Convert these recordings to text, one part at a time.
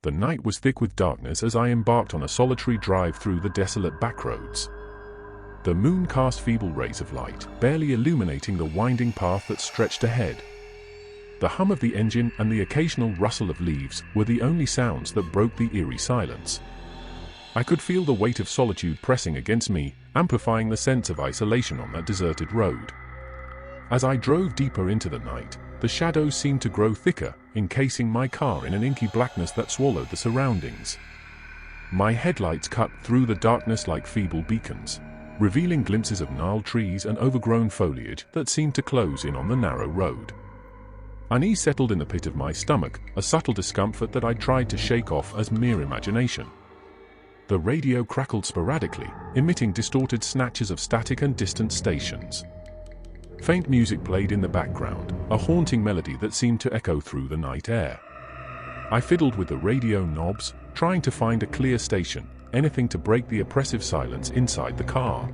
The night was thick with darkness as I embarked on a solitary drive through the desolate backroads. The moon cast feeble rays of light, barely illuminating the winding path that stretched ahead. The hum of the engine and the occasional rustle of leaves were the only sounds that broke the eerie silence. I could feel the weight of solitude pressing against me, amplifying the sense of isolation on that deserted road. As I drove deeper into the night, the shadows seemed to grow thicker, encasing my car in an inky blackness that swallowed the surroundings. My headlights cut through the darkness like feeble beacons, revealing glimpses of gnarled trees and overgrown foliage that seemed to close in on the narrow road. Unease settled in the pit of my stomach, a subtle discomfort that I tried to shake off as mere imagination. The radio crackled sporadically, emitting distorted snatches of static and distant stations. Faint music played in the background, a haunting melody that seemed to echo through the night air. I fiddled with the radio knobs, trying to find a clear station, anything to break the oppressive silence inside the car.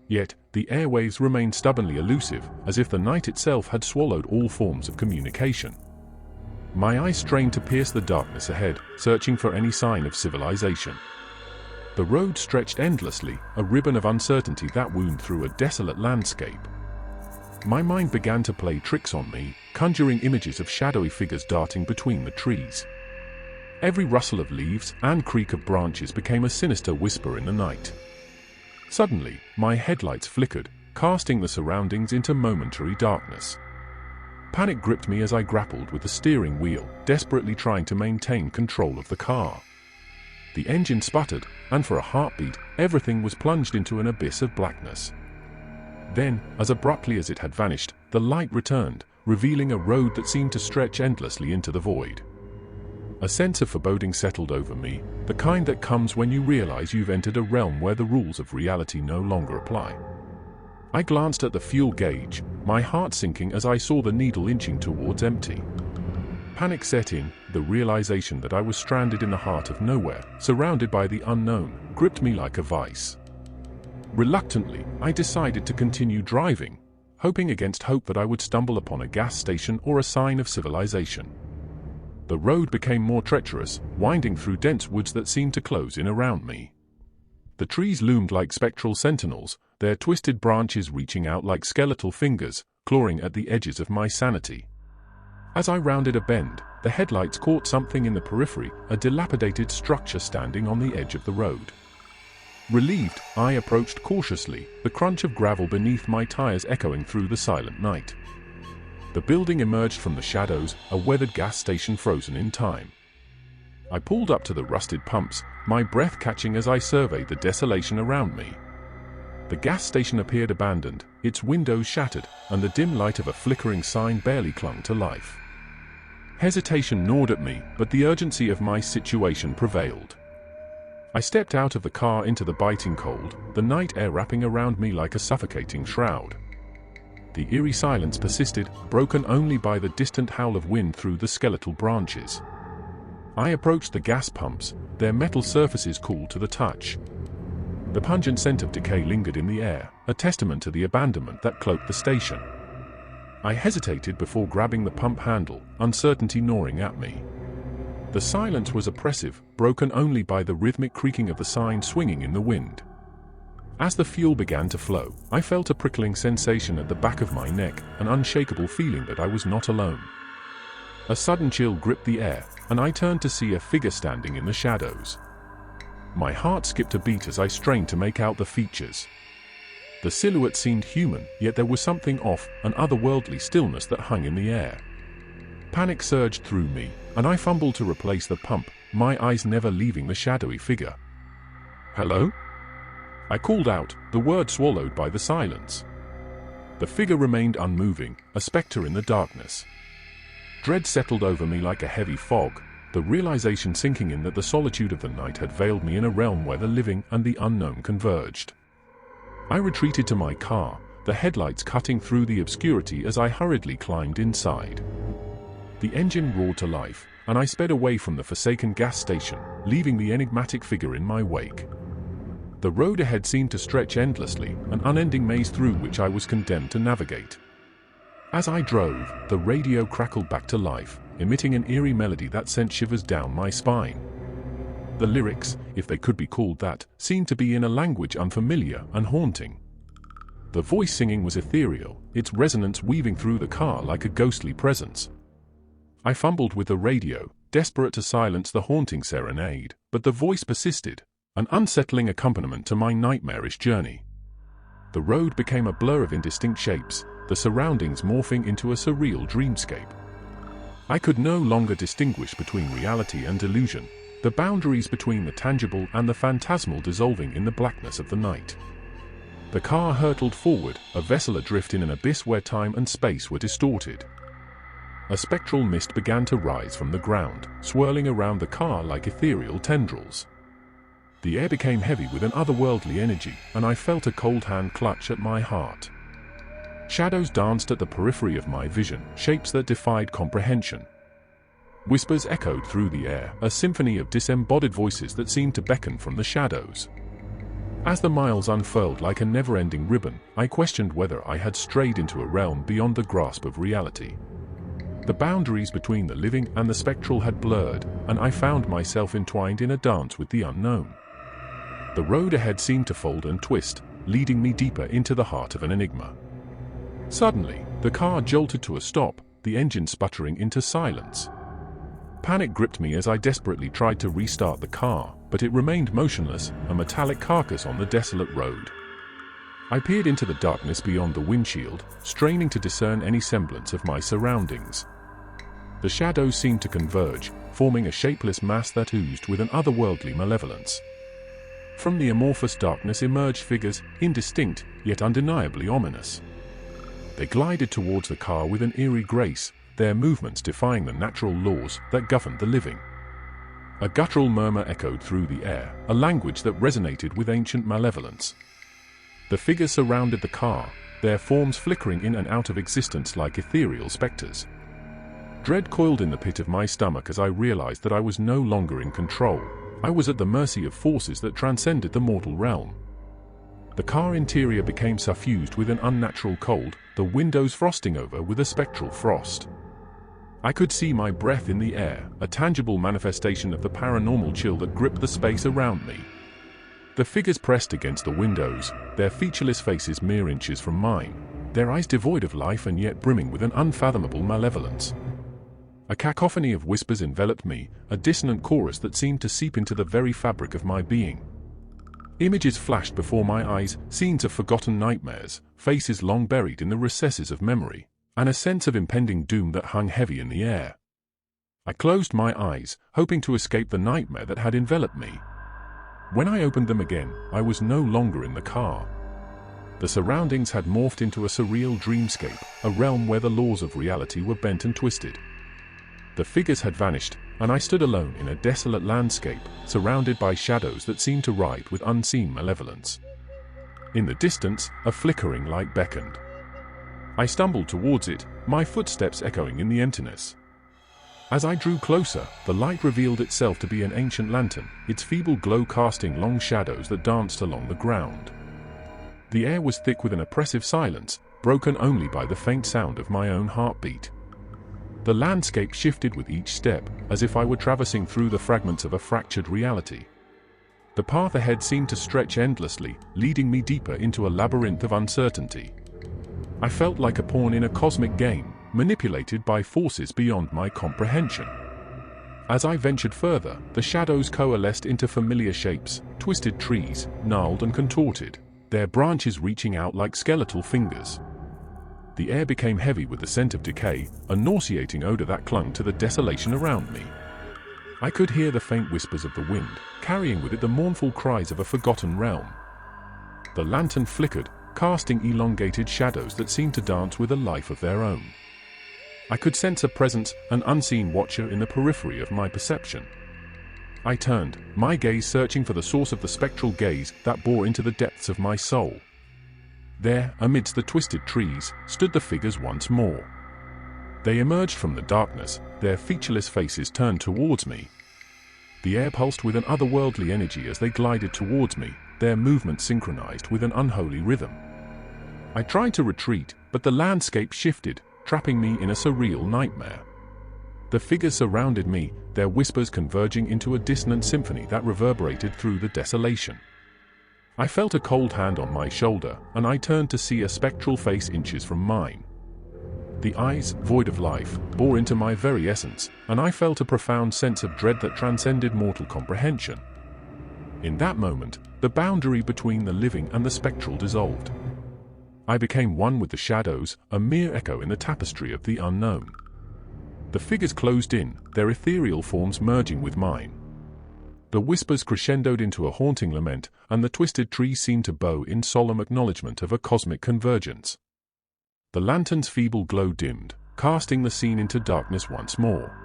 Yet, the airwaves remained stubbornly elusive, as if the night itself had swallowed all forms of communication. My eyes strained to pierce the darkness ahead, searching for any sign of civilization. The road stretched endlessly, a ribbon of uncertainty that wound through a desolate landscape. My mind began to play tricks on me, conjuring images of shadowy figures darting between the trees. Every rustle of leaves and creak of branches became a sinister whisper in the night. Suddenly, my headlights flickered, casting the surroundings into momentary darkness. Panic gripped me as I grappled with the steering wheel, desperately trying to maintain control of the car. The engine sputtered, and for a heartbeat, everything was plunged into an abyss of blackness. Then, as abruptly as it had vanished, the light returned, revealing a road that seemed to stretch endlessly into the void. A sense of foreboding settled over me, the kind that comes when you realize you've entered a realm where the rules of reality no longer apply. I glanced at the fuel gauge, my heart sinking as I saw the needle inching towards empty. Panic set in, the realization that I was stranded in the heart of nowhere, surrounded by the unknown, gripped me like a vice. Reluctantly, I decided to continue driving, hoping against hope that I would stumble upon a gas station or a sign of civilization. The road became more treacherous, winding through dense woods that seemed to close in around me. The trees loomed like spectral sentinels, their twisted branches reaching out like skeletal fingers, clawing at the edges of my sanity. As I rounded a bend, the headlights caught something in the periphery, a dilapidated structure standing on the edge of the road. Relieved, I approached cautiously, the crunch of gravel beneath my tires echoing through the silent night. The building emerged from the shadows, a weathered gas station frozen in time. I pulled up to the rusted pumps, my breath catching as I surveyed the desolation around me. The gas station appeared abandoned, its windows shattered, and the dim light of a flickering sign barely clung to life. Hesitation gnawed at me, but the urgency of my situation prevailed. I stepped out of the car into the biting cold, the night air wrapping around me like a suffocating shroud. The eerie silence persisted, broken only by the distant howl of wind through the skeletal branches. I approached the gas pumps, their metal surfaces cool to the touch. The pungent scent of decay lingered in the air, a testament to the abandonment that cloaked the station. I hesitated before grabbing the pump handle, uncertainty gnawing at me. The silence was oppressive, broken only by the rhythmic creaking of the sign swinging in the wind. As the fuel began to flow, I felt a prickling sensation at the back of my neck, an unshakable feeling that I was not alone. A sudden chill gripped the air, and I turned to see a figure standing in the shadows. My heart skipped a beat as I strained to make out the features. The silhouette seemed human, yet there was something off, an otherworldly stillness that hung in the air. Panic surged through me, and I fumbled to replace the pump, my eyes never leaving the shadowy figure. "Hello?" I called out, the word swallowed by the silence. The figure remained unmoving, a spectre in the darkness. Dread settled over me like a heavy fog, the realization sinking in that the solitude of the night had veiled me in a realm where the living and the unknown converged. I retreated to my car, the headlights cutting through the obscurity as I hurriedly climbed inside. The engine roared to life, and I sped away from the forsaken gas station, leaving the enigmatic figure in my wake. The road ahead seemed to stretch endlessly, an unending maze through which I was condemned to navigate. As I drove, the radio crackled back to life, emitting an eerie melody that sent shivers down my spine. The lyrics, if they could be called that, seemed to be in a language unfamiliar and haunting. The voice singing was ethereal, its resonance weaving through the car like a ghostly presence. I fumbled with the radio, desperate to silence the haunting serenade, but the voice persisted, an unsettling accompaniment to my nightmarish journey. The road became a blur of indistinct shapes, the surroundings morphing into a surreal dreamscape. I could no longer distinguish between reality and delusion, the boundaries between the tangible and the phantasmal dissolving in the blackness of the night. The car hurtled forward, a vessel adrift in an abyss where time and space were distorted. A spectral mist began to rise from the ground, swirling around the car like ethereal tendrils. The air became heavy with an otherworldly energy, and I felt a cold hand clutch at my heart. Shadows danced at the periphery of my vision, shapes that defied comprehension. Whispers echoed through the air, a symphony of disembodied voices that seemed to beckon from the shadows. As the miles unfurled like a never-ending ribbon, I questioned whether I had strayed into a realm beyond the grasp of reality. The boundaries between the living and the spectral had blurred, and I found myself entwined in a dance with the unknown. The road ahead seemed to fold and twist, leading me deeper into the heart of an enigma. Suddenly, the car jolted to a stop, the engine sputtering into silence. Panic gripped me as I desperately tried to restart the car, but it remained motionless, a metallic carcass on the desolate road. I peered into the darkness beyond the windshield, straining to discern any semblance of my surroundings. The shadows seemed to converge, forming a shapeless mass that oozed with an otherworldly malevolence. From the amorphous darkness emerged figures, indistinct, yet undeniably ominous. They glided towards the car with an eerie grace, their movements defying the natural laws that governed the living. A guttural murmur echoed through the air, a language that resonated with ancient malevolence. The figures surrounded the car, their forms flickering in and out of existence like ethereal specters. Dread coiled in the pit of my stomach as I realized that I was no longer in control. I was at the mercy of forces that transcended the mortal realm. The car interior became suffused with an unnatural cold, the windows frosting over with a spectral frost. I could see my breath in the air, a tangible manifestation of the paranormal chill that gripped the space around me. The figures pressed against the windows, their featureless faces mere inches from mine, their eyes devoid of life and yet brimming with an unfathomable malevolence. A cacophony of whispers enveloped me, a dissonant chorus that seemed to seep into the very fabric of my being. Images flashed before my eyes, scenes of forgotten nightmares, faces long buried in the recesses of memory, and a sense of impending doom that hung heavy in the air. I closed my eyes, hoping to escape the nightmare that had enveloped me. When I opened them again, I was no longer in the car. The surroundings had morphed into a surreal dreamscape, a realm where the laws of reality were bent and twisted. The figures had vanished, and I stood alone in a desolate landscape, surrounded by shadows that seemed to ride with unseen malevolence. In the distance, a flickering light beckoned. I stumbled towards it, my footsteps echoing in the emptiness. As I drew closer, the light revealed itself to be an ancient lantern, its feeble glow casting long shadows that danced along the ground. The air was thick with an oppressive silence, broken only by the faint sound of my own heartbeat. The landscape shifted with each step, as if I were traversing through the fragments of a fractured reality. The path ahead seemed to stretch endlessly, leading me deeper into a labyrinth of uncertainty. I felt like a pawn in a cosmic game, manipulated by forces beyond my comprehension. As I ventured further, the shadows coalesced into familiar shapes, twisted trees, gnarled and contorted, their branches reaching out like skeletal fingers. The air became heavy with the scent of decay, a nauseating odor that clung to the desolation around me. I could hear the faint whispers of the wind, carrying with it the mournful cries of a forgotten realm. The lantern flickered, casting elongated shadows that seemed to dance with a life of their own. I could sense a presence, an unseen watcher in the periphery of my perception. I turned, my gaze searching for the source of the spectral gaze that bore into the depths of my soul. There, amidst the twisted trees, stood the figures once more. They emerged from the darkness, their featureless faces turned towards me. The air pulsed with an otherworldly energy as they glided towards me, their movements synchronized with an unholy rhythm. I tried to retreat, but the landscape shifted, trapping me in a surreal nightmare. The figures surrounded me, their whispers converging into a dissonant symphony that reverberated through the desolation. I felt a cold hand on my shoulder, and I turned to see a spectral face inches from mine. The eyes, void of life, bore into my very essence, and I felt a profound sense of dread that transcended mortal comprehension. In that moment, the boundary between the living and the spectral dissolved. I became one with the shadows, a mere echo in the tapestry of the unknown. The figures closed in, their ethereal forms merging with mine. The whispers crescendoed into a haunting lament, and the twisted trees seemed to bow in solemn acknowledgement of a cosmic convergence. The lantern's feeble glow dimmed, casting the scene into darkness once more.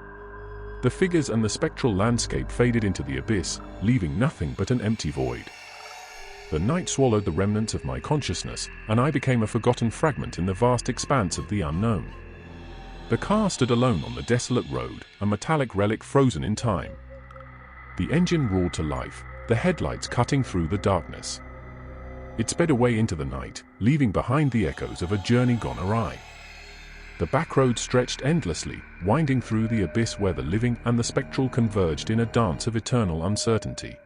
The figures and the spectral landscape faded into the abyss, leaving nothing but an empty void. The night swallowed the remnants of my consciousness, and I became a forgotten fragment in the vast expanse of the unknown. The car stood alone on the desolate road, a metallic relic frozen in time. The engine roared to life, the headlights cutting through the darkness. It sped away into the night, leaving behind the echoes of a journey gone awry. The backroad stretched endlessly, winding through the abyss where the living and the spectral converged in a dance of eternal uncertainty.